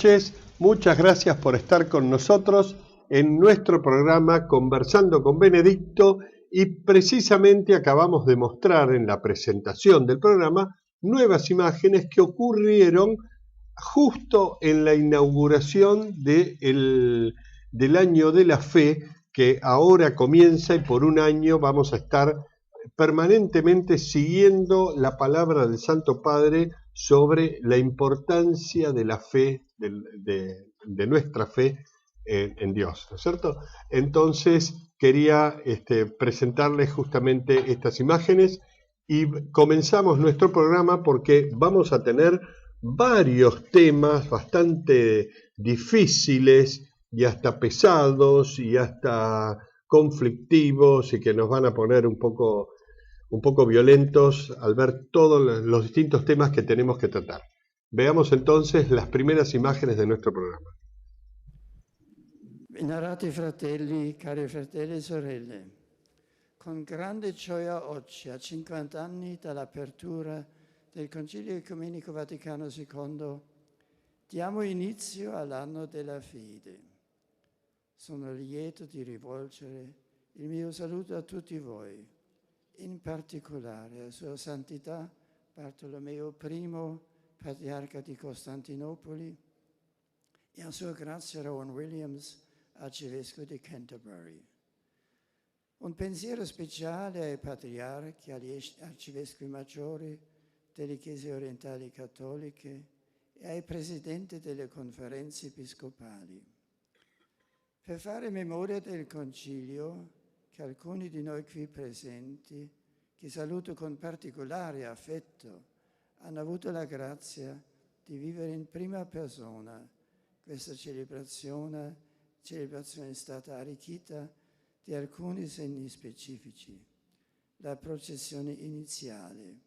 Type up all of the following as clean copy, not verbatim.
noches, muchas gracias por estar con nosotros en nuestro programa Conversando con Benedicto y precisamente acabamos de mostrar en la presentación del programa nuevas imágenes que ocurrieron justo en la inauguración del Año de la Fe, que ahora comienza y por un año vamos a estar permanentemente siguiendo la palabra del Santo Padre sobre la importancia de la fe, de nuestra fe en Dios, ¿no es cierto? Entonces quería presentarles justamente estas imágenes y comenzamos nuestro programa porque vamos a tener varios temas bastante difíciles y hasta pesados y hasta conflictivos y que nos van a poner un poco violentos al ver todos los distintos temas que tenemos que tratar. Veamos entonces las primeras imágenes de nuestro programa. Venerati fratelli, cari fratelli e sorelle, con grande gioia oggi, a 50 anni dall'apertura del Concilio Ecumenico Vaticano II, diamo inizio all'anno della fede. Sono lieto di rivolgere il mio saluto a tutti voi, in particolare a Sua Santità Bartolomeo I, Patriarca di Costantinopoli, e a Sua Grazia Rowan Williams, Arcivescovo di Canterbury. Un pensiero speciale ai patriarchi, agli arcivescovi maggiori delle Chiese orientali cattoliche e ai presidenti delle conferenze episcopali. Per fare memoria del Concilio, che alcuni di noi qui presenti, che saluto con particolare affetto, hanno avuto la grazia di vivere in prima persona questa celebrazione è stata arricchita di alcuni segni specifici. La processione iniziale,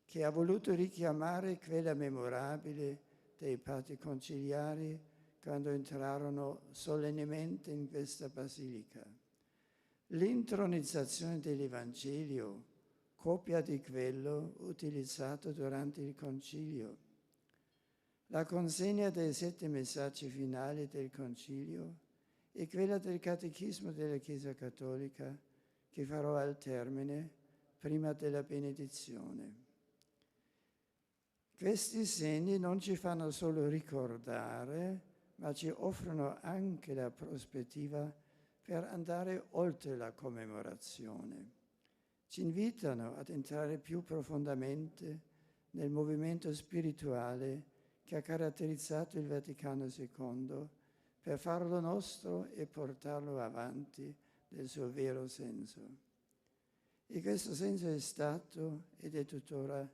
che ha voluto richiamare quella memorabile dei padri conciliari quando entrarono solennemente in questa basilica. L'intronizzazione dell'Evangelio, copia di quello utilizzato durante il Concilio. La consegna dei 7 messaggi finali del Concilio e quella del Catechismo della Chiesa Cattolica che farò al termine prima della benedizione. Questi segni non ci fanno solo ricordare, ma ci offrono anche la prospettiva per andare oltre la commemorazione. Ci invitano ad entrare più profondamente nel movimento spirituale che ha caratterizzato il Vaticano II per farlo nostro e portarlo avanti nel suo vero senso. E questo senso è stato ed è tuttora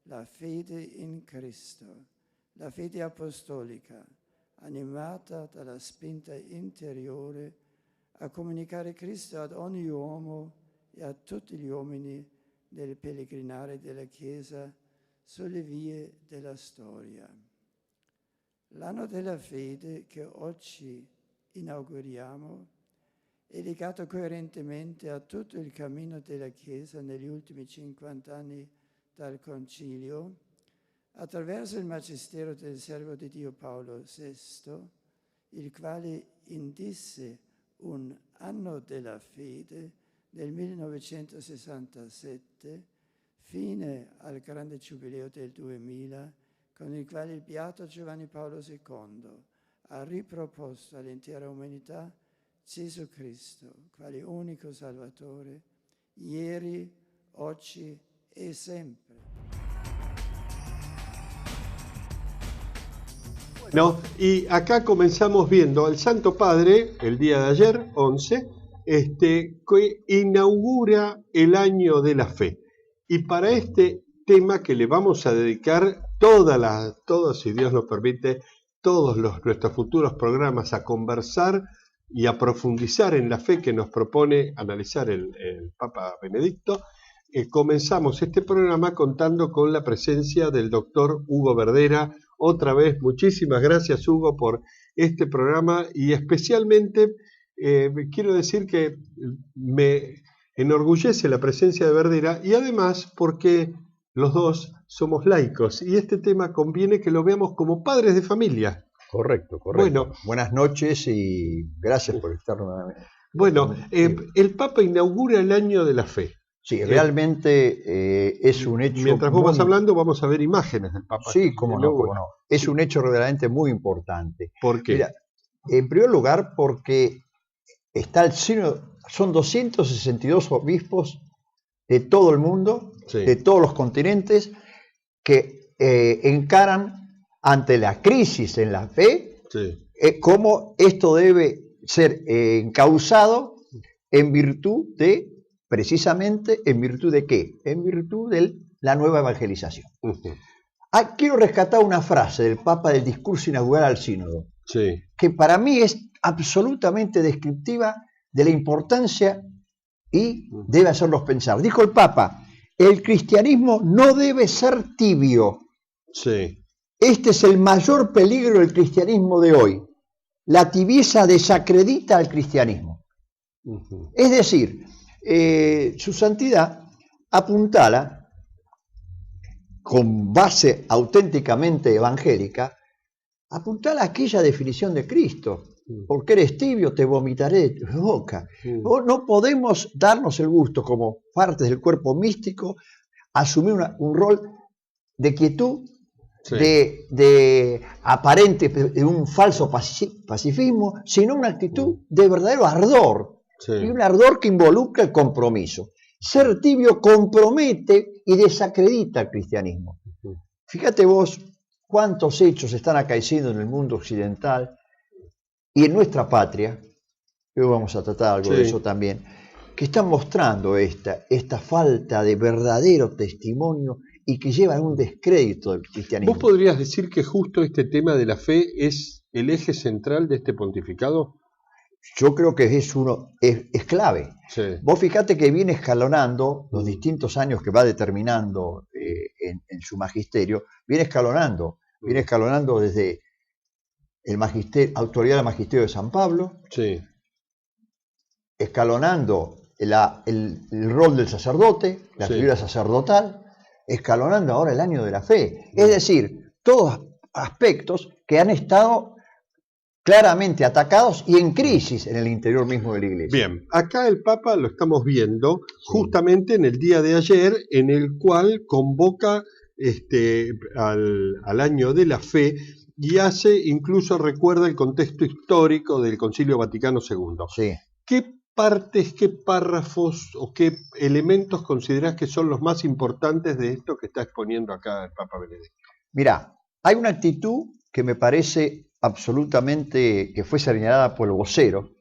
la fede in Cristo, la fede apostolica, animata dalla spinta interiore a comunicare Cristo ad ogni uomo e a tutti gli uomini nel pellegrinare della Chiesa sulle vie della storia. L'anno della fede che oggi inauguriamo è legato coerentemente a tutto il cammino della Chiesa negli ultimi 50 anni dal Concilio, attraverso il magistero del servo di Dio Paolo VI, il quale indisse un anno della fede nel 1967, fine al grande giubileo del 2000, con il quale il Beato Giovanni Paolo II ha riproposto all'intera umanità Gesù Cristo, quale unico Salvatore, ieri, oggi e sempre. Bueno, y acá comenzamos viendo al Santo Padre, el día de ayer, 11, que inaugura el Año de la Fe. Y para este tema que le vamos a dedicar todos, si Dios nos permite, todos nuestros futuros programas a conversar y a profundizar en la fe que nos propone analizar el Papa Benedicto, comenzamos este programa contando con la presencia del doctor Hugo Verdera. Otra vez, muchísimas gracias, Hugo, por este programa y especialmente quiero decir que me enorgullece la presencia de Verdera y además porque los dos somos laicos y este tema conviene que lo veamos como padres de familia. Correcto. Bueno, buenas noches y gracias por estar nuevamente. Bueno, el Papa inaugura el Año de la Fe. Sí, realmente es un hecho... Mientras vos vas hablando, vamos a ver imágenes del Papa. Sí, cómo no. Es un hecho verdaderamente muy importante. ¿Por qué? Mira, en primer lugar, porque está el sínodo, son 262 obispos de todo el mundo, sí, de todos los continentes, que encaran ante la crisis en la fe, sí, cómo esto debe ser encauzado en virtud de, precisamente, ¿en virtud de qué? En virtud de la nueva evangelización. Quiero rescatar una frase del Papa del discurso inaugural al sínodo, sí, que para mí es absolutamente descriptiva de la importancia y debe hacerlos pensar. Dijo el Papa, el cristianismo no debe ser tibio. sí. Este es el mayor peligro del cristianismo de hoy. La tibieza desacredita al cristianismo. Es decir, su santidad apuntala con base auténticamente evangélica, apuntala a aquella definición de Cristo. Porque eres tibio, te vomitaré de tu boca. No podemos darnos el gusto, como partes del cuerpo místico, asumir un rol de quietud, Sí. de aparente, de un falso pacifismo, sino una actitud de verdadero ardor, Sí. y un ardor que involucra el compromiso. Ser tibio compromete y desacredita al cristianismo. Fíjate vos cuántos hechos están acaeciendo en el mundo occidental y en nuestra patria, y hoy vamos a tratar algo de eso también, que están mostrando esta falta de verdadero testimonio y que llevan un descrédito del cristianismo. ¿Vos podrías decir que justo este tema de la fe es el eje central de este pontificado? Yo creo que es clave. Sí. Vos fijate que viene escalonando los distintos años que va determinando en su magisterio, viene escalonando desde el autoridad del magisterio de San Pablo, sí, escalonando el rol del sacerdote, la figura sacerdotal, escalonando ahora el año de la fe. Es decir, todos aspectos que han estado claramente atacados y en crisis en el interior mismo de la Iglesia. Bien, acá el Papa lo estamos viendo justamente en el día de ayer, en el cual convoca al año de la fe y incluso recuerda el contexto histórico del Concilio Vaticano II. Sí. ¿Qué partes, qué párrafos o qué elementos considerás que son los más importantes de esto que está exponiendo acá el Papa Benedicto? Mirá, hay una actitud que me parece absolutamente, que fue señalada por el vocero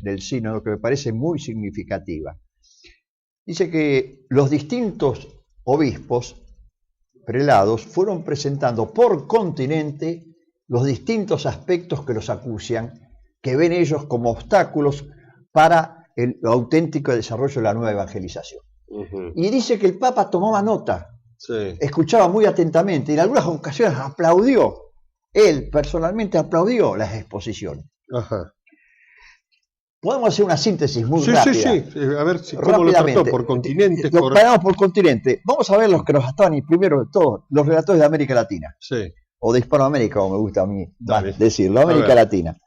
del sínodo, que me parece muy significativa. Dice que los distintos obispos, prelados, fueron presentando por continente los distintos aspectos que los acucian, que ven ellos como obstáculos para el auténtico desarrollo de la nueva evangelización. Y dice que el Papa tomaba nota, escuchaba muy atentamente y en algunas ocasiones aplaudió. Él personalmente aplaudió las exposiciones. Ajá. Podemos hacer una síntesis muy rápida. Sí. A ver cómo lo trató, por continentes. Paramos por continente. Vamos a ver los que nos estaban, y primero de todo, los relatores de América Latina. Sí. O de Hispanoamérica, como me gusta a mí decirlo, América Latina.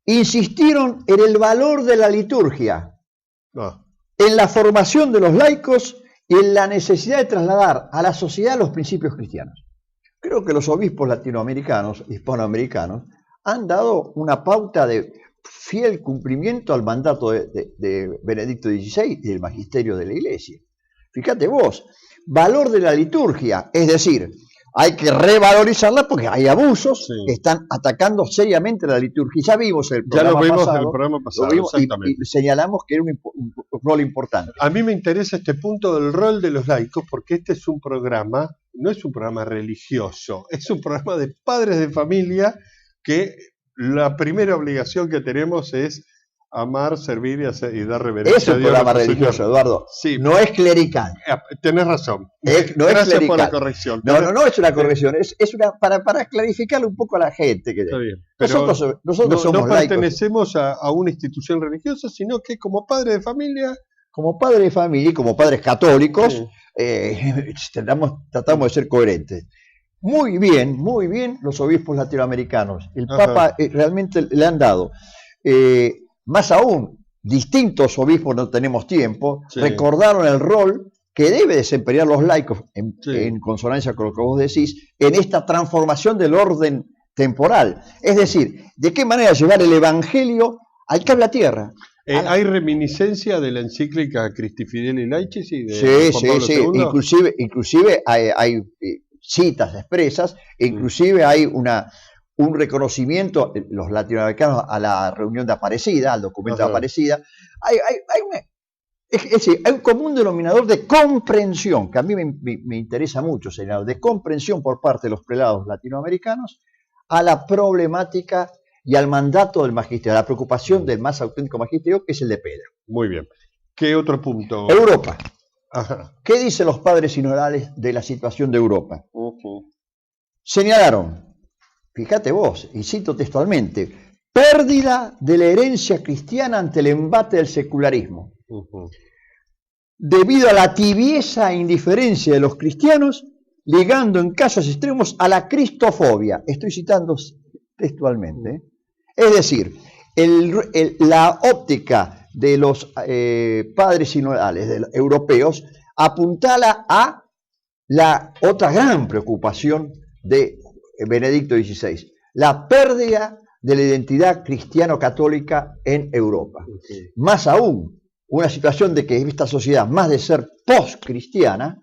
Insistieron en el valor de la liturgia, en la formación de los laicos y en la necesidad de trasladar a la sociedad los principios cristianos. Creo que los obispos latinoamericanos, hispanoamericanos, han dado una pauta de fiel cumplimiento al mandato de Benedicto XVI y del magisterio de la Iglesia. Fíjate vos, valor de la liturgia, es decir, hay que revalorizarla porque hay abusos que están atacando seriamente la liturgia. Ya vimos el programa pasado, y señalamos que era un rol importante. A mí me interesa este punto del rol de los laicos porque este es un programa, no es un programa religioso, es un programa de padres de familia que la primera obligación que tenemos es amar, servir y dar reverencia a Dios. Es un programa religioso, Eduardo. Sí. No es clerical. Tenés razón. No Gracias es por la corrección. No es una corrección. Es una para clarificarle un poco a la gente. Está bien. Pero nosotros somos no pertenecemos a una institución religiosa, sino que como padres de familia... Como padres de familia y como padres católicos, tratamos de ser coherentes. muy bien los obispos latinoamericanos. El Papa realmente le han dado. Más aún, distintos obispos, no tenemos tiempo, recordaron el rol que debe desempeñar los laicos, en consonancia con lo que vos decís, en esta transformación del orden temporal. Es decir, de qué manera llevar el Evangelio al cable a tierra. ¿Hay reminiscencia de la encíclica Christi Fideli Laicis? De Juan Pablo II? Inclusive hay citas expresas, inclusive hay un reconocimiento, los latinoamericanos, a la reunión de Aparecida, al documento de Aparecida. Es decir, hay un común denominador de comprensión, que a mí me interesa mucho, señor, de comprensión por parte de los prelados latinoamericanos a la problemática y al mandato del magisterio, a la preocupación del más auténtico magisterio, que es el de Pedro. Muy bien. ¿Qué otro punto? Europa. ¿Qué dicen los padres sinodales de la situación de Europa? Señalaron, fíjate vos, y cito textualmente, pérdida de la herencia cristiana ante el embate del secularismo. Debido a la tibieza e indiferencia de los cristianos, llegando en casos extremos a la cristofobia. Estoy citando textualmente. Es decir, la óptica de los padres sinodales europeos apuntala a la otra gran preocupación de Benedicto XVI, la pérdida de la identidad cristiano-católica en Europa. Más aún, una situación de que esta sociedad, más de ser post-cristiana,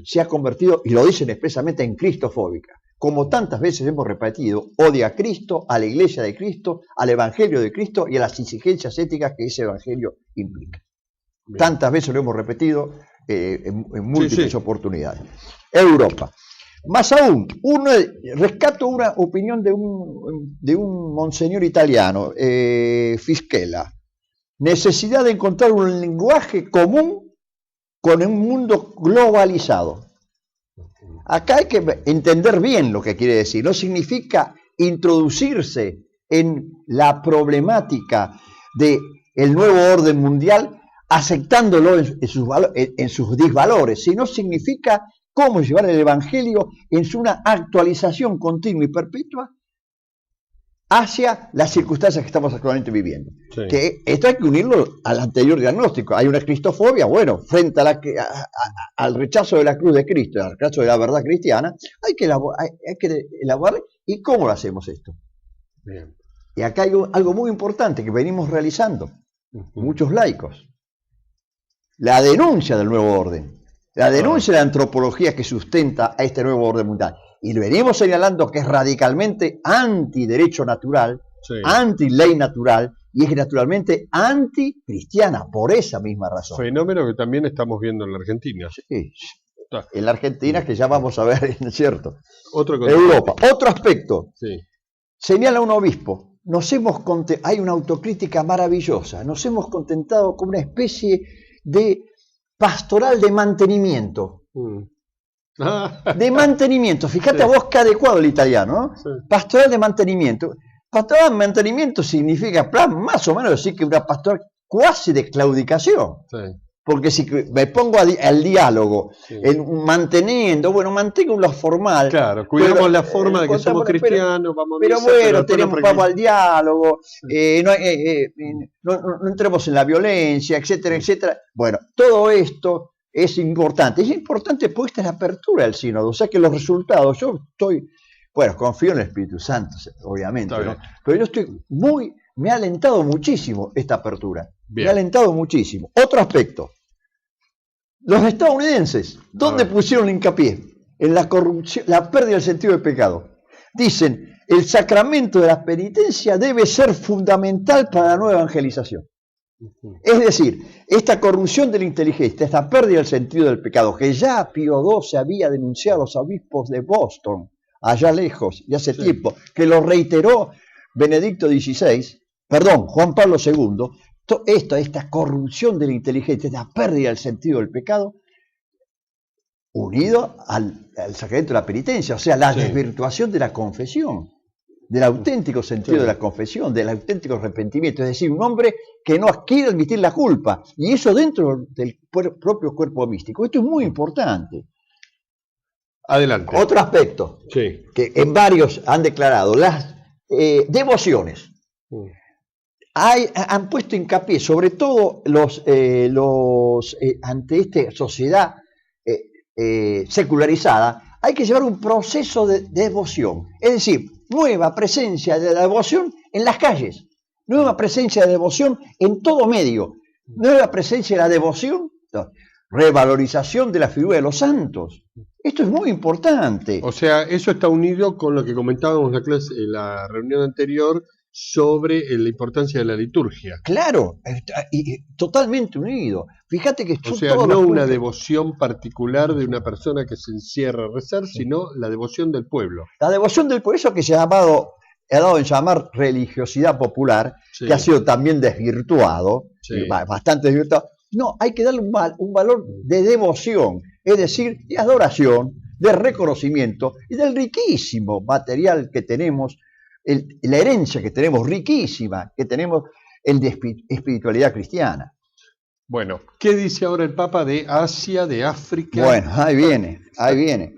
se ha convertido, y lo dicen expresamente, en cristofóbica. Como tantas veces hemos repetido, odia a Cristo, a la Iglesia de Cristo, al Evangelio de Cristo y a las exigencias éticas que ese Evangelio implica. Bien. Tantas veces lo hemos repetido en múltiples oportunidades. Europa. Más aún, rescato una opinión de un monseñor italiano, Fischella. Necesidad de encontrar un lenguaje común con un mundo globalizado. Acá hay que entender bien lo que quiere decir. No significa introducirse en la problemática del nuevo orden mundial aceptándolo en sus disvalores, sino significa cómo llevar el Evangelio en una actualización continua y perpetua hacia las circunstancias que estamos actualmente viviendo. Que esto hay que unirlo al anterior diagnóstico. Hay una cristofobia, bueno, frente al rechazo de la cruz de Cristo, al rechazo de la verdad cristiana, hay que elaborar. ¿Y cómo lo hacemos esto? Bien. Y acá hay algo muy importante que venimos realizando, muchos laicos. La denuncia del nuevo orden, la denuncia de la antropología que sustenta a este nuevo orden mundial. Y lo venimos señalando que es radicalmente antiderecho natural, anti-ley natural, y es naturalmente anticristiana, por esa misma razón. Fenómeno que también estamos viendo en la Argentina. Sí, en la Argentina, que ya vamos a ver, ¿no es cierto? Europa. Otro aspecto. Señala un obispo, hay una autocrítica maravillosa, nos hemos contentado con una especie de pastoral de mantenimiento. De mantenimiento, fíjate a vos qué adecuado el italiano, ¿no? Pastoral de mantenimiento. Pastoral de mantenimiento significa más o menos decir que una pastoral cuasi de claudicación. Porque si me pongo al diálogo, mantengo lo formal. Claro, cuidamos la forma de que somos cristianos, vamos a misa, vamos al diálogo, no entremos en la violencia, etcétera, etcétera. Bueno, todo esto es importante. Es importante porque esta es la apertura del sínodo. O sea que los resultados, confío en el Espíritu Santo, obviamente, ¿no? Pero yo me ha alentado muchísimo esta apertura. Bien. Me ha alentado muchísimo. Otro aspecto. Los estadounidenses, ¿dónde pusieron hincapié? En la corrupción, la pérdida del sentido del pecado. Dicen, el sacramento de la penitencia debe ser fundamental para la nueva evangelización. Es decir, esta corrupción de la inteligencia, esta pérdida del sentido del pecado, que ya Pío XII había denunciado a los obispos de Boston, allá lejos, y hace tiempo, que lo reiteró Juan Pablo II, esta corrupción de la inteligencia, esta pérdida del sentido del pecado, unido al sacramento de la penitencia, o sea, la desvirtuación de la confesión, del auténtico sentido de la confesión, del auténtico arrepentimiento, es decir, un hombre que no quiere admitir la culpa, y eso dentro del propio cuerpo místico. Esto es muy importante. Adelante. Otro aspecto sí. que en varios han declarado, las devociones. Han puesto hincapié, sobre todo ante esta sociedad secularizada, hay que llevar un proceso de devoción. Es decir, nueva presencia de la devoción en las calles, nueva presencia de devoción en todo medio, nueva presencia de la devoción, revalorización de la figura de los santos. Esto es muy importante. O sea, eso está unido con lo que comentábamos en la reunión anterior sobre la importancia de la liturgia. Claro, y totalmente unido. Fíjate que o sea, no una devoción particular de una persona que se encierra a rezar, sino la devoción del pueblo. La devoción del pueblo, eso que se ha dado en llamar religiosidad popular, sí, que ha sido también desvirtuado, sí, bastante desvirtuado. No, hay que darle un valor de devoción, es decir, de adoración, de reconocimiento y del riquísimo material que tenemos, la herencia que tenemos, riquísima, que tenemos el de espiritualidad cristiana. Bueno, ¿qué dice ahora el Papa de Asia, de África? Bueno, ahí viene, ahí viene.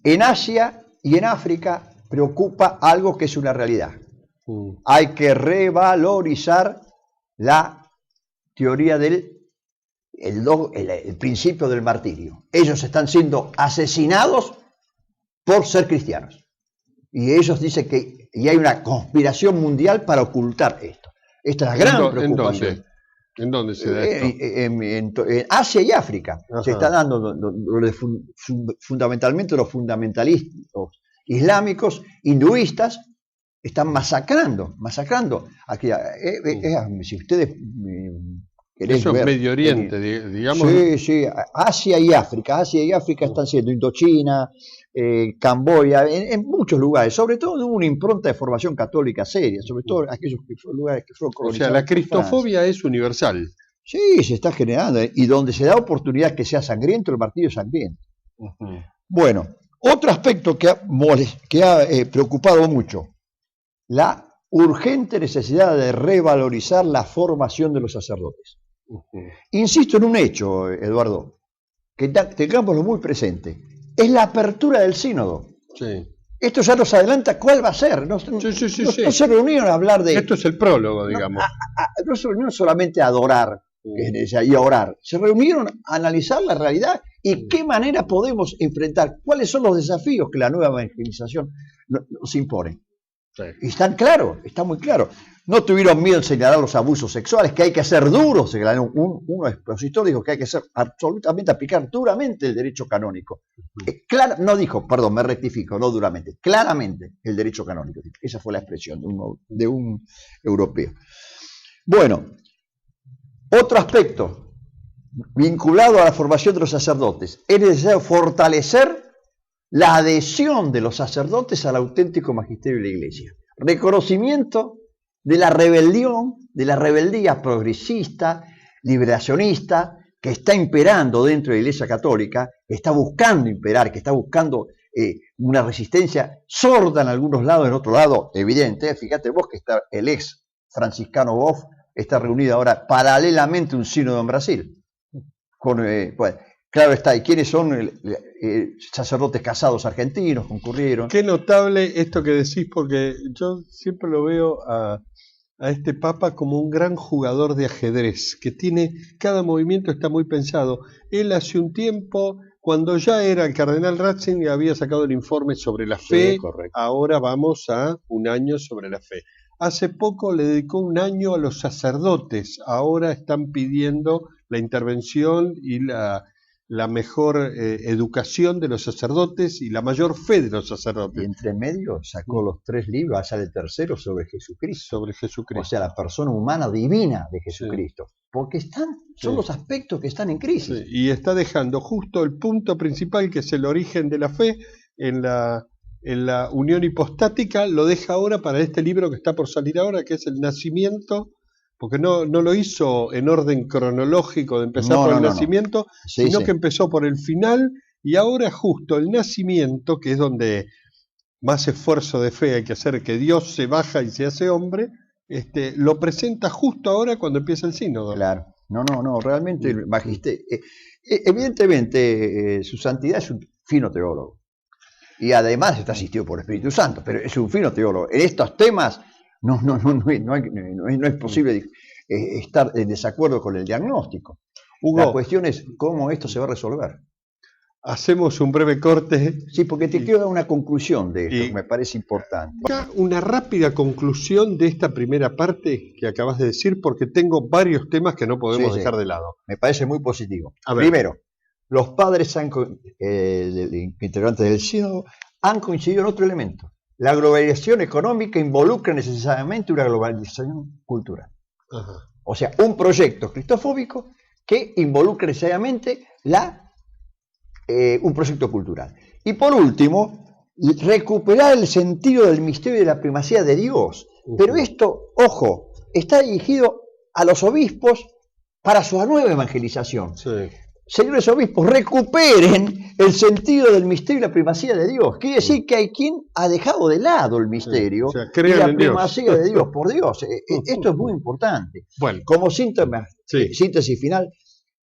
En Asia y en África preocupa algo que es una realidad. Hay que revalorizar la teoría del el principio del martirio. Ellos están siendo asesinados por ser cristianos. Y ellos dicen que hay una conspiración mundial para ocultar esto. Esta es la gran preocupación. ¿En dónde se da esto? En Asia y África. Ajá. Se está dando fundamentalmente los fundamentalistas islámicos, hinduistas, están masacrando. Aquí, si ustedes querés eso ver, es Medio Oriente, digamos. Sí, Asia y África están siendo Indochina, Camboya, en muchos lugares, sobre todo una impronta de formación católica seria, sobre todo aquellos lugares que fueron colonizados. O sea, la cristofobia es universal. Sí, se está generando, y donde se da oportunidad que sea sangriento, el martirio es sangriento. Bueno, otro aspecto que ha preocupado mucho, la urgente necesidad de revalorizar la formación de los sacerdotes. Insisto en un hecho, Eduardo, que tengámoslo muy presente, es la apertura del sínodo. Sí. Esto ya nos adelanta cuál va a ser. No se reunieron a hablar de... Esto es el prólogo, digamos. No se reunieron solamente a adorar y a orar, se reunieron a analizar la realidad y qué manera podemos enfrentar, cuáles son los desafíos que la nueva evangelización nos impone. Sí. Y están claros, está muy claro. No tuvieron miedo en señalar los abusos sexuales, que hay que ser duros. Un expositor dijo que hay que ser absolutamente, aplicar duramente el derecho canónico. No dijo, perdón, me rectifico, no duramente, claramente el derecho canónico. Esa fue la expresión de un europeo. Bueno, otro aspecto vinculado a la formación de los sacerdotes. Es necesario fortalecer la adhesión de los sacerdotes al auténtico magisterio de la Iglesia. Reconocimiento de la rebeldía progresista, liberacionista, que está imperando dentro de la Iglesia Católica, que está buscando imperar, que está buscando una resistencia sorda en algunos lados, en otro lado, evidente. Fíjate vos que está el ex franciscano Boff, está reunido ahora paralelamente un sínodo en Brasil. Claro está, ¿y quiénes son sacerdotes casados argentinos? Concurrieron. Qué notable esto que decís, porque yo siempre lo veo a este Papa como un gran jugador de ajedrez, que tiene, cada movimiento está muy pensado. Él hace un tiempo, cuando ya era el cardenal Ratzinger, había sacado el informe sobre la fe, sí, ahora vamos a un año sobre la fe. Hace poco le dedicó un año a los sacerdotes, ahora están pidiendo la intervención y la mejor educación de los sacerdotes y la mayor fe de los sacerdotes. Y entre medio sacó los 3 libros, allá el tercero sobre Jesucristo. O sea, la persona humana divina de Jesucristo. Sí. Porque son los aspectos que están en crisis. Sí. Y está dejando justo el punto principal, que es el origen de la fe, en la unión hipostática, lo deja ahora para este libro que está por salir ahora, que es el nacimiento. Porque no lo hizo en orden cronológico de empezar por el nacimiento, sino que empezó por el final, y ahora justo el nacimiento, que es donde más esfuerzo de fe hay que hacer, que Dios se baja y se hace hombre, lo presenta justo ahora cuando empieza el sínodo. Claro. No, realmente el magisterio... evidentemente, su santidad es un fino teólogo. Y además está asistido por el Espíritu Santo, pero es un fino teólogo. En estos temas no es posible estar en desacuerdo con el diagnóstico. Hugo, la cuestión es cómo esto se va a resolver. Hacemos un breve corte. Sí, porque te quiero dar una conclusión de esto, que me parece importante. Acá una rápida conclusión de esta primera parte que acabas de decir, porque tengo varios temas que no podemos dejar de lado. Me parece muy positivo. Primero, los padres integrantes del sínodo han coincidido en otro elemento. La globalización económica involucra necesariamente una globalización cultural. Ajá. O sea, un proyecto cristofóbico que involucra necesariamente un proyecto cultural. Y por último, recuperar el sentido del misterio y de la primacía de Dios. Pero esto, ojo, está dirigido a los obispos para su nueva evangelización. Sí. Señores obispos, recuperen el sentido del misterio y la primacía de Dios. Quiere decir que hay quien ha dejado de lado el misterio y la primacía de Dios. Por Dios, esto es muy importante. Bueno. Como síntesis final,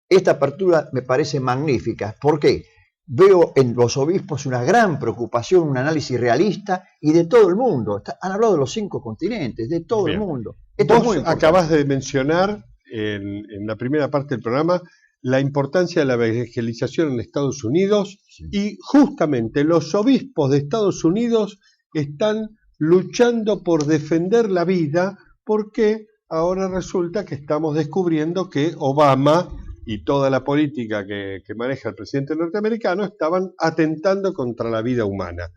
esta apertura me parece magnífica. ¿Por qué? Veo en los obispos una gran preocupación, un análisis realista y de todo el mundo. Han hablado de los 5 continentes, de todo el mundo. Esto Vos acabás de mencionar en la primera parte del programa la importancia de la evangelización en Estados Unidos, y justamente los obispos de Estados Unidos están luchando por defender la vida, porque ahora resulta que estamos descubriendo que Obama y toda la política que maneja el presidente norteamericano estaban atentando contra la vida humana.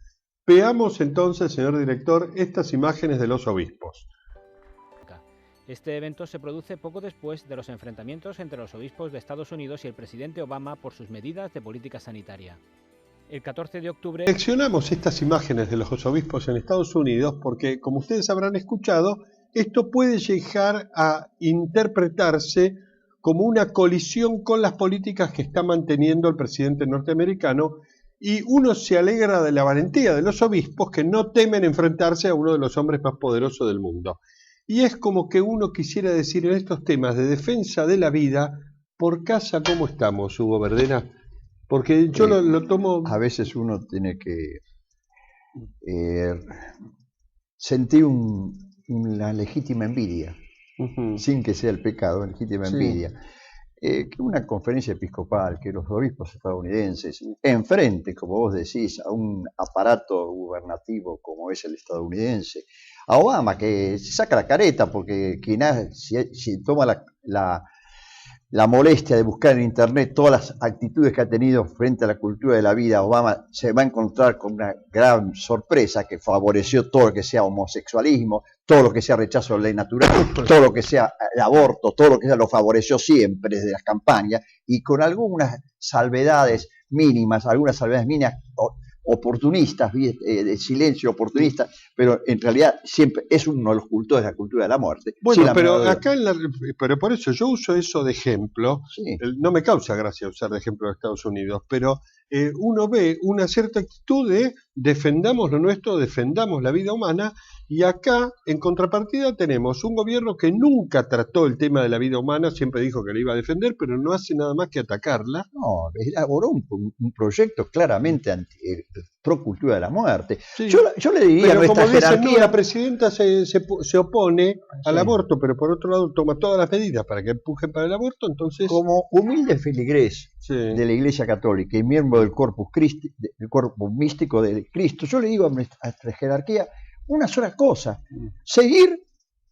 Veamos entonces, señor director, estas imágenes de los obispos. Este evento se produce poco después de los enfrentamientos entre los obispos de Estados Unidos y el presidente Obama por sus medidas de política sanitaria. El 14 de octubre... Seleccionamos estas imágenes de los obispos en Estados Unidos porque, como ustedes habrán escuchado, esto puede llegar a interpretarse como una colisión con las políticas que está manteniendo el presidente norteamericano, y uno se alegra de la valentía de los obispos que no temen enfrentarse a uno de los hombres más poderosos del mundo. Y es como que uno quisiera decir en estos temas de defensa de la vida, por casa, ¿cómo estamos, Hugo Verdena? Porque yo lo tomo... A veces uno tiene que sentir una legítima envidia, sin que sea el pecado, legítima envidia. Que una conferencia episcopal, que los obispos estadounidenses enfrenten, como vos decís, a un aparato gubernativo como es el estadounidense, a Obama, que se saca la careta, porque quien si toma la molestia de buscar en internet todas las actitudes que ha tenido frente a la cultura de la vida, Obama se va a encontrar con una gran sorpresa, que favoreció todo lo que sea homosexualismo, todo lo que sea rechazo a la ley natural, todo lo que sea el aborto, todo lo que sea, lo favoreció siempre desde las campañas, y con algunas salvedades mínimas, oportunistas, de silencio oportunista, pero en realidad siempre es uno de los cultores de la cultura de la muerte. Bueno, sí, pero acá pero por eso yo uso eso de ejemplo. Sí. No me causa gracia usar de ejemplo de Estados Unidos, pero uno ve una cierta actitud de defendamos lo nuestro, defendamos la vida humana, y acá en contrapartida tenemos un gobierno que nunca trató el tema de la vida humana, siempre dijo que la iba a defender, pero no hace nada más que atacarla. No, elaboró un proyecto claramente pro cultura de la muerte. Sí. Yo le diría pero a nuestra como dicen, jerarquía... no, la presidenta se opone al aborto, pero por otro lado toma todas las medidas para que empujen para el aborto, entonces... Como humilde feligrés de la Iglesia Católica y miembro del Corpus Místico de Cristo, yo le digo a nuestra jerarquía una sola cosa: seguir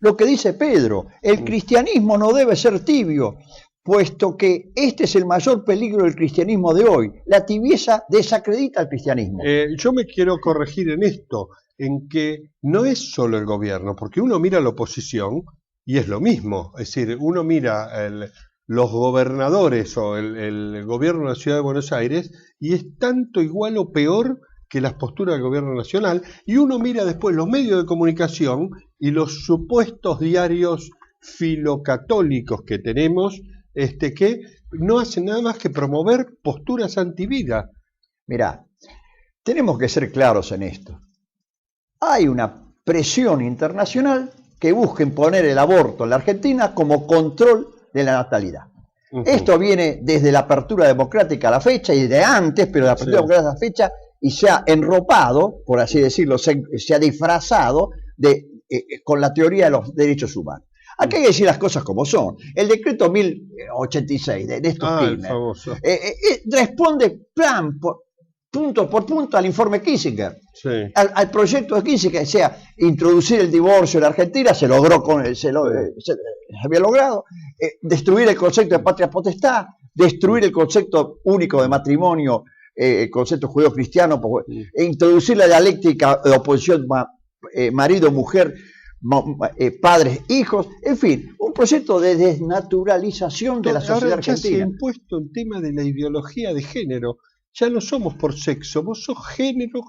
lo que dice Pedro. El cristianismo no debe ser tibio, puesto que este es el mayor peligro del cristianismo de hoy. La tibieza desacredita al cristianismo. Yo me quiero corregir en esto, en que no es solo el gobierno, porque uno mira la oposición y es lo mismo. Es decir, uno mira los gobernadores o el gobierno de la Ciudad de Buenos Aires y es tanto igual o peor que las posturas del gobierno nacional, y uno mira después los medios de comunicación y los supuestos diarios filocatólicos que tenemos, que no hacen nada más que promover posturas antivida. Mirá, tenemos que ser claros en esto. Hay una presión internacional que busca imponer el aborto en la Argentina como control de la natalidad. Esto viene desde la apertura democrática a la fecha y de antes, pero la apertura democrática a la fecha, y se ha enropado, por así decirlo, se ha disfrazado con la teoría de los derechos humanos. Aquí hay que decir las cosas como son. El decreto 1086 de Néstor Kirchner responde punto por punto al informe Kissinger, al proyecto de Kissinger, que sea introducir el divorcio en la Argentina, se logró se había logrado, destruir el concepto de patria potestad, destruir el concepto único de matrimonio, el concepto judío-cristiano, introducir la dialéctica de oposición marido-mujer, padres, hijos, en fin, un proyecto de desnaturalización de la sociedad argentina. Ahora ya se ha impuesto el tema de la ideología de género. Ya no somos por sexo, vos sos género.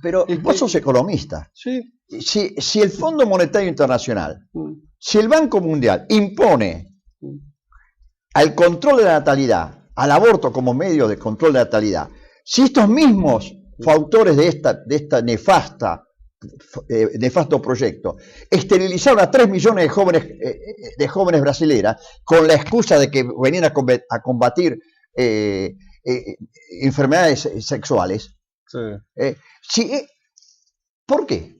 Pero vos sos economista. Sí. Si el Fondo Monetario Internacional, si el Banco Mundial impone al control de la natalidad, al aborto como medio de control de la natalidad, si estos mismos autores de esta nefasto proyecto esterilizaron a 3 millones de jóvenes brasileras con la excusa de que venían a combatir enfermedades sexuales. ¿Por qué?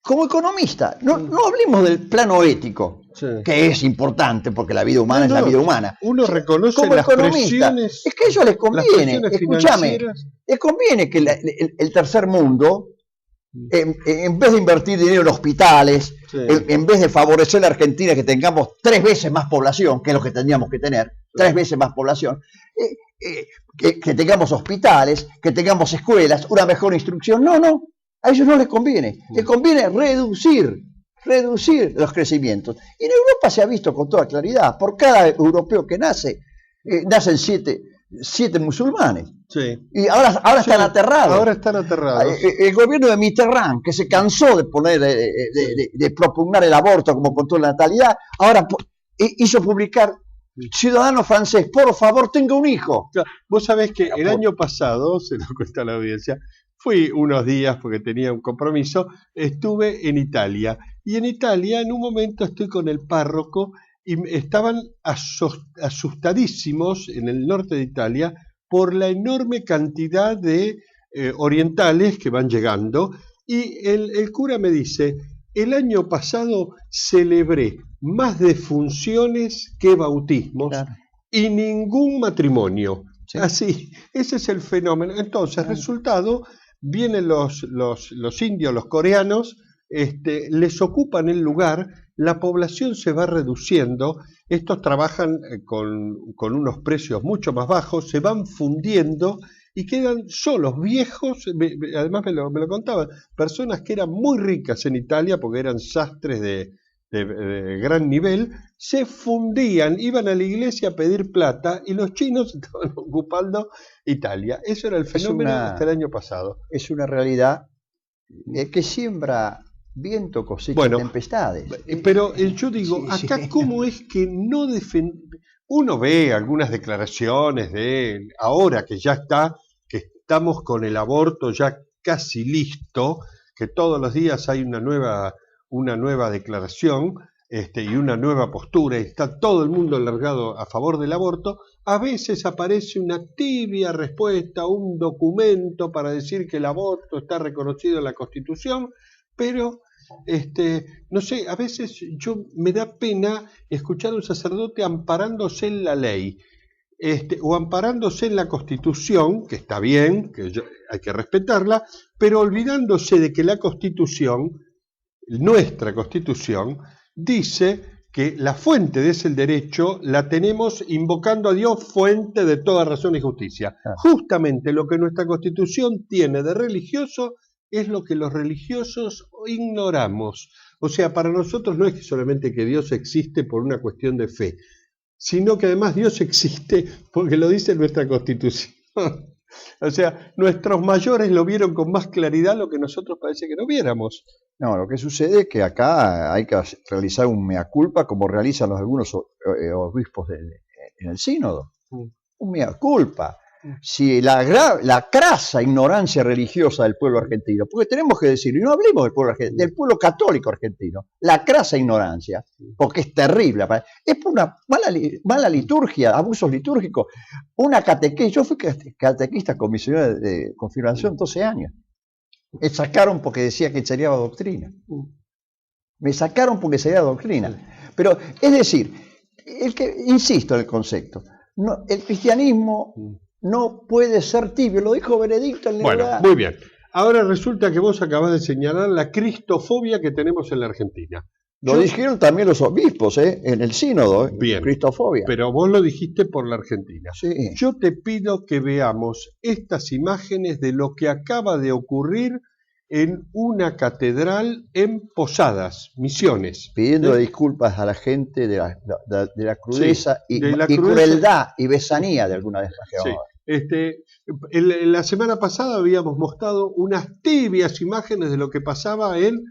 Como economista, no hablemos del plano ético, que es importante porque la vida humana es la vida humana. Uno reconoce como las presiones. Es que a ellos les conviene, escúchame, les conviene que el tercer mundo, en vez de invertir dinero en hospitales, en vez de favorecer a la Argentina que tengamos 3 veces más población, que es lo que tendríamos que tener, 3 veces más población, que tengamos hospitales, que tengamos escuelas, una mejor instrucción. No, a ellos no les conviene. Les conviene reducir los crecimientos. Y en Europa se ha visto con toda claridad, por cada europeo que nace, nacen 7 musulmanes. Y ahora están aterrados. Ahora están aterrados. El gobierno de Mitterrand, que se cansó de propugnar el aborto como control de la natalidad, ahora hizo publicar: ciudadano francés, por favor, tenga un hijo. Vos sabés que el año pasado, se lo cuenta la audiencia, fui unos días porque tenía un compromiso, estuve en Italia. Y en Italia, en un momento, estoy con el párroco y estaban asustadísimos en el norte de Italia por la enorme cantidad de orientales que van llegando. Y el cura me dice: el año pasado celebré más defunciones que bautismos y ningún matrimonio. Así, ese es el fenómeno. Entonces, resultado, vienen los indios, los coreanos, les ocupan el lugar, la población se va reduciendo, estos trabajan con unos precios mucho más bajos, se van fundiendo y quedan solos, viejos. Además me lo contaban, personas que eran muy ricas en Italia porque eran sastres de gran nivel, se fundían, iban a la iglesia a pedir plata y los chinos estaban ocupando Italia. Eso era el fenómeno hasta el año pasado. Es una realidad que siembra viento, cosecha tempestades. Pero yo digo, acá cómo es que no uno ve algunas declaraciones de ahora que ya que estamos con el aborto ya casi listo, que todos los días hay una nueva declaración y una nueva postura, y está todo el mundo alargado a favor del aborto. A veces aparece una tibia respuesta, un documento para decir que el aborto está reconocido en la Constitución, pero no sé, a veces me da pena escuchar a un sacerdote amparándose en la ley, o amparándose en la Constitución, que está bien, que hay que respetarla, pero olvidándose de que la Constitución, nuestra Constitución, dice que la fuente de ese derecho la tenemos invocando a Dios, fuente de toda razón y justicia. Justamente lo que nuestra Constitución tiene de religioso es lo que los religiosos ignoramos. O sea, para nosotros no es solamente que Dios existe por una cuestión de fe, sino que además Dios existe porque lo dice nuestra Constitución. O sea, nuestros mayores lo vieron con más claridad lo que nosotros parece que no viéramos. No, lo que sucede es que acá hay que realizar un mea culpa, como realizan algunos obispos en el sínodo. Un mea culpa. si la crasa ignorancia religiosa del pueblo argentino, porque tenemos que decirlo, y no hablemos del pueblo argentino, del pueblo católico argentino, la crasa ignorancia, porque es terrible, es por una mala liturgia, abusos litúrgicos, una catequista, yo fui catequista con mi señora de confirmación 12 años, me sacaron porque decía que enseñaba doctrina, pero es decir, insisto en el concepto, no, el cristianismo no puede ser tibio, lo dijo Benedicto en la Bueno, muy bien. Ahora resulta que vos acabás de señalar la cristofobia que tenemos en la Argentina. Lo dijeron también los obispos, en el sínodo, bien, cristofobia. Pero vos lo dijiste por la Argentina. Sí. Yo te pido que veamos estas imágenes de lo que acaba de ocurrir en una catedral en Posadas, Misiones. Pidiendo disculpas a la gente de la crudeza, sí, y crueldad y besanía de alguna de estas que vamos a ver. La semana pasada habíamos mostrado unas tibias imágenes de lo que pasaba en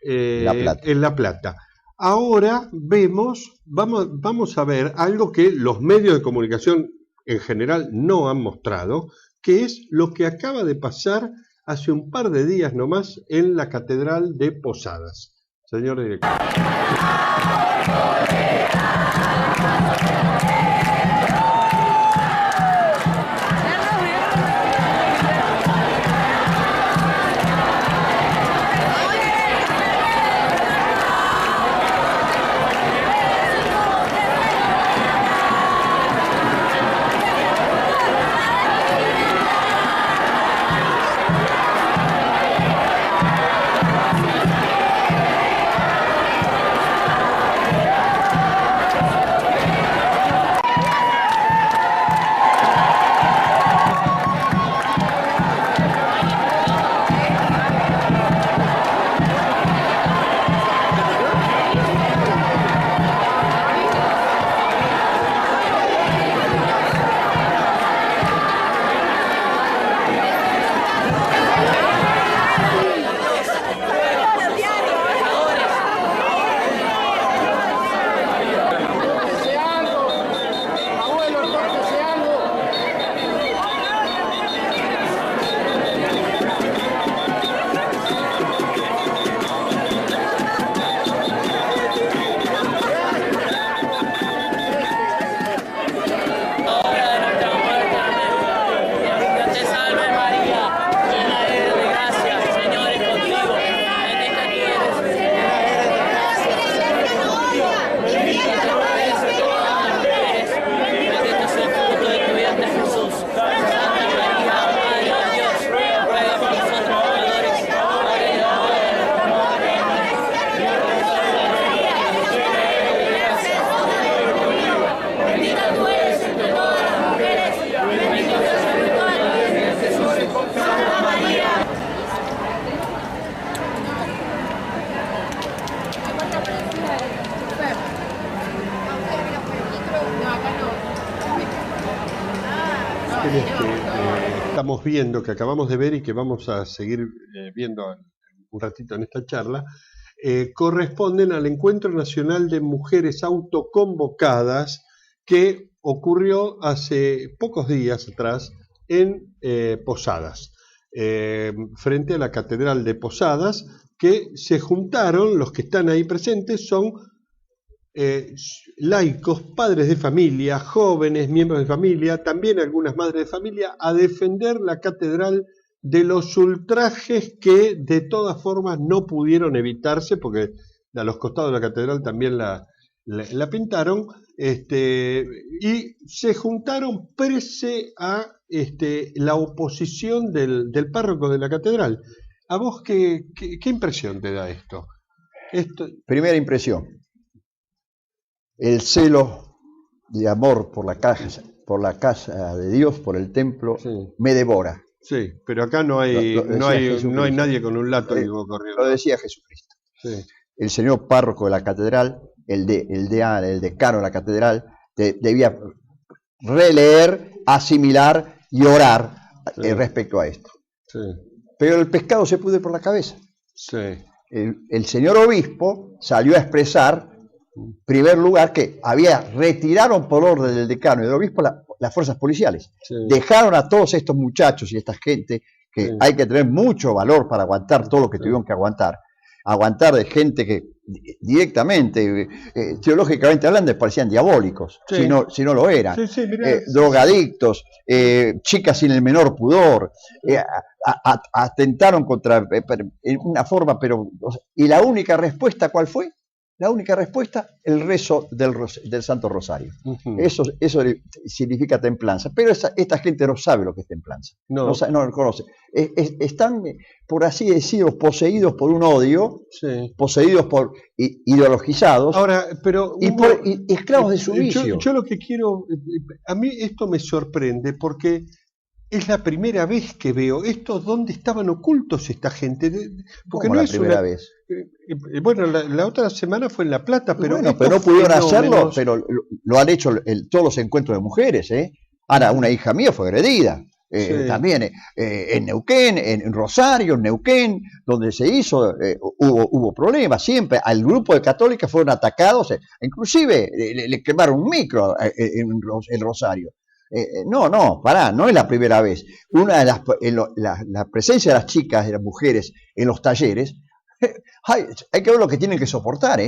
La Plata. Ahora vamos a ver algo que los medios de comunicación en general no han mostrado, que es lo que acaba de pasar hace un par de días nomás en la Catedral de Posadas. Señor director. Estamos viendo, que acabamos de ver y que vamos a seguir viendo un ratito en esta charla, corresponden al Encuentro Nacional de Mujeres Autoconvocadas que ocurrió hace pocos días atrás en Posadas, frente a la Catedral de Posadas, que se juntaron, los que están ahí presentes son laicos, padres de familia, jóvenes, miembros de familia, también algunas madres de familia, a defender la catedral de los ultrajes que de todas formas no pudieron evitarse, porque a los costados de la catedral también la pintaron, y se juntaron pese a la oposición del párroco de la catedral. ¿A vos qué impresión te da esto? Primera impresión. El celo de amor por la casa de Dios, por el templo, sí, me devora. Sí, pero acá no hay nadie con un látigo corriendo. Lo decía Jesucristo. Sí. El señor párroco de la catedral, el decano de la catedral, debía releer, asimilar y orar, sí, respecto a esto. Sí. Pero el pescado se pudre por la cabeza. Sí. El señor obispo salió a expresar, en primer lugar, que retiraron por orden del decano y del obispo las fuerzas policiales. Sí. Dejaron a todos estos muchachos y esta gente, que sí, hay que tener mucho valor para aguantar todo lo que tuvieron que aguantar de gente que directamente, teológicamente hablando, parecían diabólicos, sí, si no lo eran, sí, drogadictos, chicas sin el menor pudor, atentaron contra una forma, y la única respuesta, ¿cuál fue? La única respuesta, el rezo del Santo Rosario. Eso significa templanza. Pero esta gente no sabe lo que es templanza. No lo conoce. Están, por así decirlo, poseídos por un odio, sí, poseídos por ideologizados. Ahora, pero y esclavos de su vicio. Yo lo que quiero, a mí esto me sorprende porque es la primera vez que veo esto. ¿Dónde estaban ocultos esta gente? Porque no es la primera vez. Bueno, la otra semana fue en La Plata, pero bueno, pero no pudieron hacerlo, pero lo han hecho todos los encuentros de mujeres, ¿eh? Ahora, una hija mía fue agredida, sí, también en Neuquén, en Rosario, en Neuquén, donde se hizo, hubo problemas siempre. Al grupo de católicas fueron atacados, inclusive le quemaron un micro en Rosario. No es la primera vez. Una de la presencia de las chicas, de las mujeres en los talleres, hay que ver lo que tienen que soportar,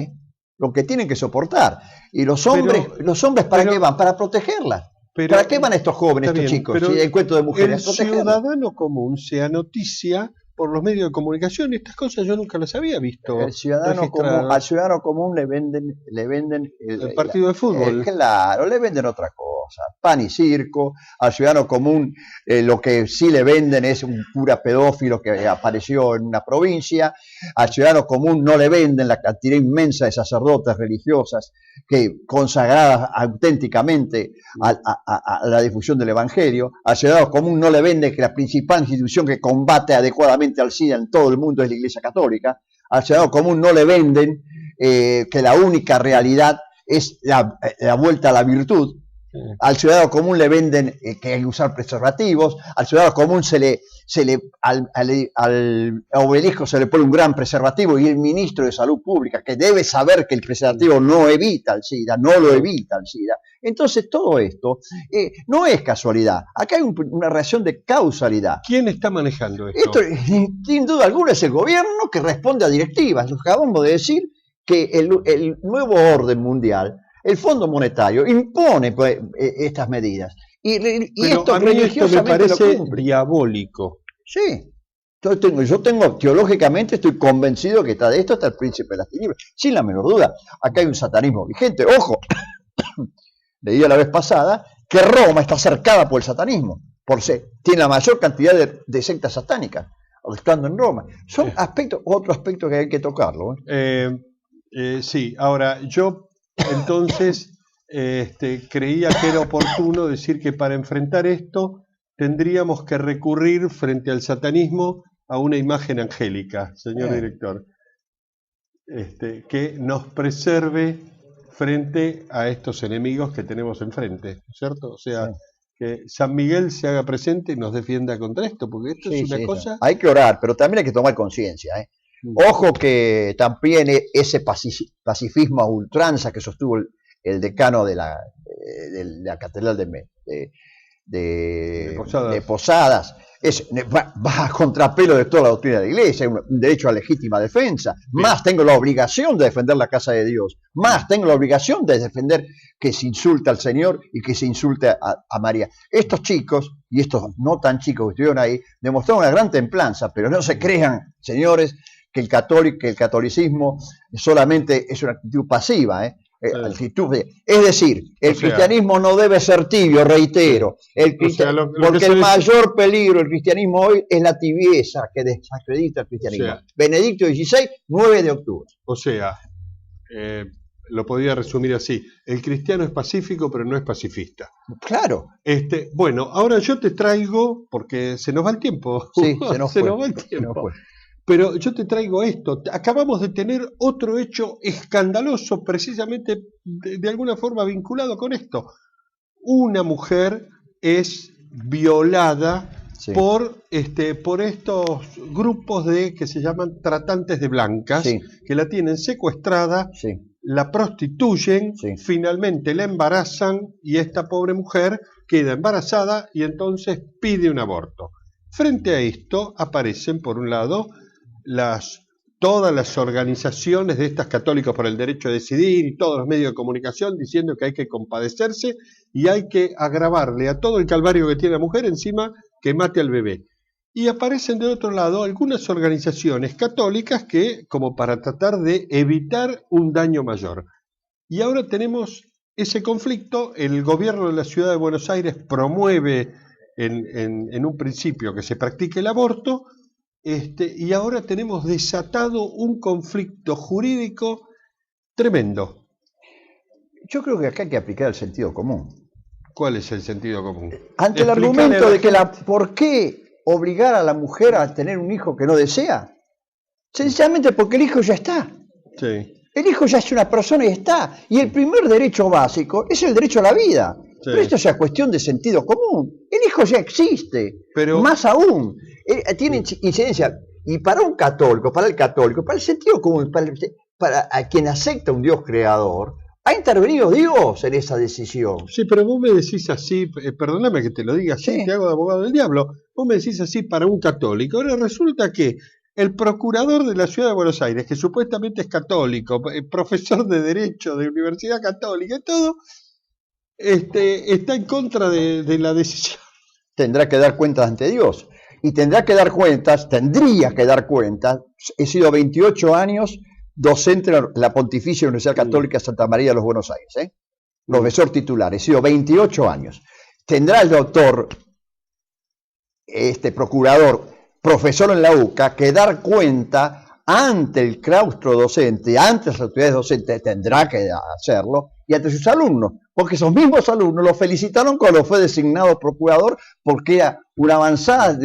lo que tienen que soportar. Y los hombres, ¿para qué van? Para protegerlas. ¿Para qué van estos jóvenes, estos chicos? Si hay encuentros de mujeres. El ciudadano común sea noticia por los medios de comunicación. Estas cosas yo nunca las había visto. Al ciudadano común le venden el partido de fútbol. Claro, le venden otra cosa, pan y circo. Al ciudadano común lo que sí le venden es un cura pedófilo que apareció en una provincia. Al ciudadano común no le venden la cantidad inmensa de sacerdotes religiosas que consagradas auténticamente a la difusión del evangelio. Al ciudadano común no le venden que la principal institución que combate adecuadamente al SIDA en todo el mundo es la Iglesia Católica. Al ciudadano común no le venden que la única realidad es la vuelta a la virtud. Al ciudadano común le venden que hay que usar preservativos. Al ciudadano común al obelisco se le pone un gran preservativo, y el ministro de Salud Pública, que debe saber que el preservativo no evita el SIDA, no lo evita el SIDA. Entonces todo esto no es casualidad. Acá hay una relación de causalidad. ¿Quién está manejando esto? Sin duda alguna es el gobierno, que responde a directivas. Acabamos de decir que el nuevo orden mundial, el Fondo Monetario, impone estas medidas. Y esto a mí esto me parece lo diabólico. Sí. Yo tengo, teológicamente, estoy convencido que de esto está el príncipe de las tinieblas. Sin la menor duda. Acá hay un satanismo vigente. Ojo, leí la vez pasada que Roma está cercada por el satanismo. Tiene la mayor cantidad de sectas satánicas, estando en Roma. Son otro aspecto que hay que tocarlo. Sí, ahora yo entonces creía que era oportuno decir que para enfrentar esto tendríamos que recurrir frente al satanismo a una imagen angélica, señor director, que nos preserve frente a estos enemigos que tenemos enfrente, ¿cierto? O sea, que San Miguel se haga presente y nos defienda contra esto, porque esto es una cosa... Hay que orar, pero también hay que tomar conciencia, Ojo que también ese pacifismo a ultranza que sostuvo el decano de la catedral de Posadas va a contrapelo de toda la doctrina de la Iglesia. Hay un derecho a legítima defensa. Más tengo la obligación de defender la casa de Dios. Más tengo la obligación de defender que se insulte al Señor y que se insulte a María. Estos chicos, y estos no tan chicos que estuvieron ahí, demostraron una gran templanza, pero no se crean, señores, que el catolicismo solamente es una actitud pasiva, Es decir, el cristianismo no debe ser tibio, reitero. Porque el mayor peligro del cristianismo hoy es la tibieza que desacredita el cristianismo. Benedicto XVI, 9 de octubre. O sea, lo podría resumir así: el cristiano es pacífico, pero no es pacifista. Claro. Bueno, ahora yo te traigo, porque se nos va el tiempo. Sí, se nos va el tiempo. Pero yo te traigo esto. Acabamos de tener otro hecho escandaloso, precisamente de alguna forma vinculado con esto. Una mujer es violada por estos grupos que se llaman tratantes de blancas, que la tienen secuestrada la prostituyen, Sí. finalmente la embarazan y esta pobre mujer queda embarazada y entonces pide un aborto. Frente a esto aparecen, por un lado, todas las organizaciones de estas católicos por el derecho a decidir y todos los medios de comunicación diciendo que hay que compadecerse y hay que agravarle a todo el calvario que tiene la mujer encima que mate al bebé. Y aparecen de otro lado algunas organizaciones católicas que, como para tratar de evitar un daño mayor. Y ahora tenemos ese conflicto. El gobierno de la ciudad de Buenos Aires promueve en un principio que se practique el aborto, y ahora tenemos desatado un conflicto jurídico tremendo. Yo creo que acá hay que aplicar el sentido común. ¿Cuál es el sentido común? Ante el argumento de que ¿por qué obligar a la mujer a tener un hijo que no desea? Sencillamente porque el hijo ya está. Sí. El hijo ya es una persona y está. Y el primer derecho básico es el derecho a la vida. Sí. Pero esto es una cuestión de sentido común. El hijo ya existe. Pero más aún, tiene incidencia. Y para un católico, para el sentido común, para quien acepta un Dios creador, ha intervenido Dios en esa decisión. Sí, pero vos me decís así, perdóname que te lo diga así, te hago de abogado del diablo, vos me decís así para un católico. Ahora resulta que el procurador de la ciudad de Buenos Aires, que supuestamente es católico, profesor de Derecho de Universidad Católica y todo, está en contra de la decisión. Tendrá que dar cuentas ante Dios. Y tendría que dar cuentas, he sido 28 años docente en la Pontificia Universidad Católica Santa María de los Buenos Aires, profesor titular, he sido 28 años. Tendrá el doctor, procurador, profesor en la UCA, que dar cuenta ante el claustro docente, ante las autoridades docentes, tendrá que hacerlo, y ante sus alumnos, porque esos mismos alumnos lo felicitaron cuando fue designado procurador, porque era una avanzada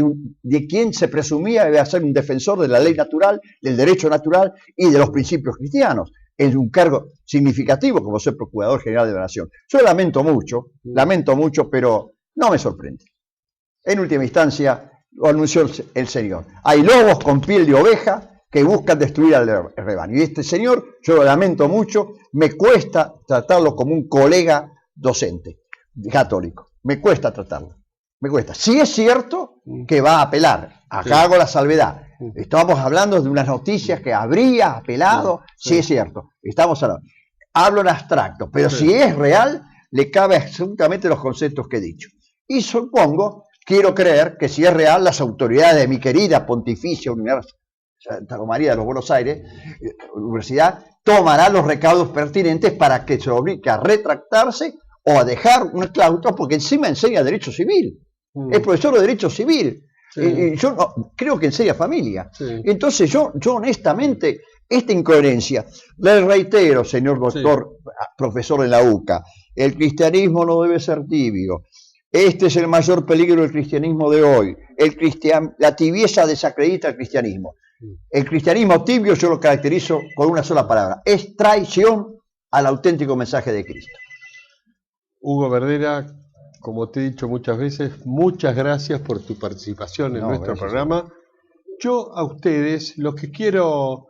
de quien se presumía debe ser un defensor de la ley natural, del derecho natural y de los principios cristianos. Es un cargo significativo como ser procurador general de la Nación. Yo lamento mucho, pero no me sorprende. En última instancia, lo anunció el Señor. Hay lobos con piel de oveja que buscan destruir al rebaño. Y este señor, yo lo lamento mucho, me cuesta tratarlo como un colega docente católico. Me cuesta tratarlo. Me cuesta. Sí es cierto que va a apelar. Acá hago la salvedad. Estamos hablando de unas noticias que habría apelado. Sí es cierto. Estamos hablando. Hablo en abstracto, pero si es real, le cabe absolutamente los conceptos que he dicho. Y supongo, quiero creer, que si es real, las autoridades de mi querida Pontificia Universidad Santa María de los Buenos Aires, Universidad, tomará los recaudos pertinentes para que se obligue a retractarse o a dejar un claustro, porque encima enseña Derecho Civil. Es profesor de Derecho Civil. Yo no, creo que enseña familia. Entonces yo honestamente, esta incoherencia, le reitero, señor doctor, profesor de la UCA, el cristianismo no debe ser tibio. Este es el mayor peligro del cristianismo de hoy. La tibieza desacredita el cristianismo. El cristianismo tibio yo lo caracterizo con una sola palabra: es traición al auténtico mensaje de Cristo. Hugo Verdera, como te he dicho muchas veces, muchas gracias por tu participación en nuestro programa. Yo a ustedes lo que quiero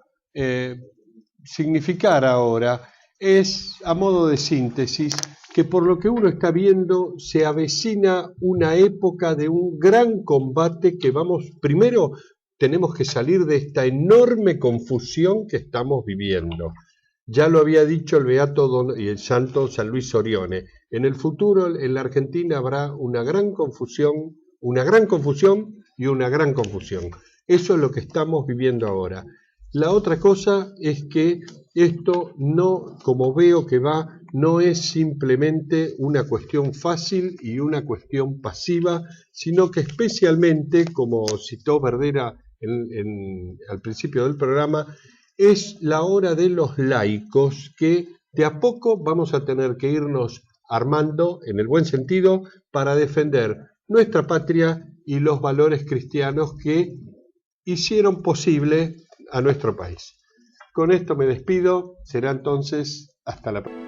significar ahora es, a modo de síntesis, que por lo que uno está viendo se avecina una época de un gran combate que primero tenemos que salir de esta enorme confusión que estamos viviendo. Ya lo había dicho el beato y el santo San Luis Orione. En el futuro, en la Argentina, habrá una gran confusión y una gran confusión. Eso es lo que estamos viviendo ahora. La otra cosa es que esto no, como veo que va, no es simplemente una cuestión fácil y una cuestión pasiva, sino que especialmente, como citó Verdera al principio del programa, es la hora de los laicos que de a poco vamos a tener que irnos armando, en el buen sentido, para defender nuestra patria y los valores cristianos que hicieron posible a nuestro país. Con esto me despido, será entonces hasta la próxima.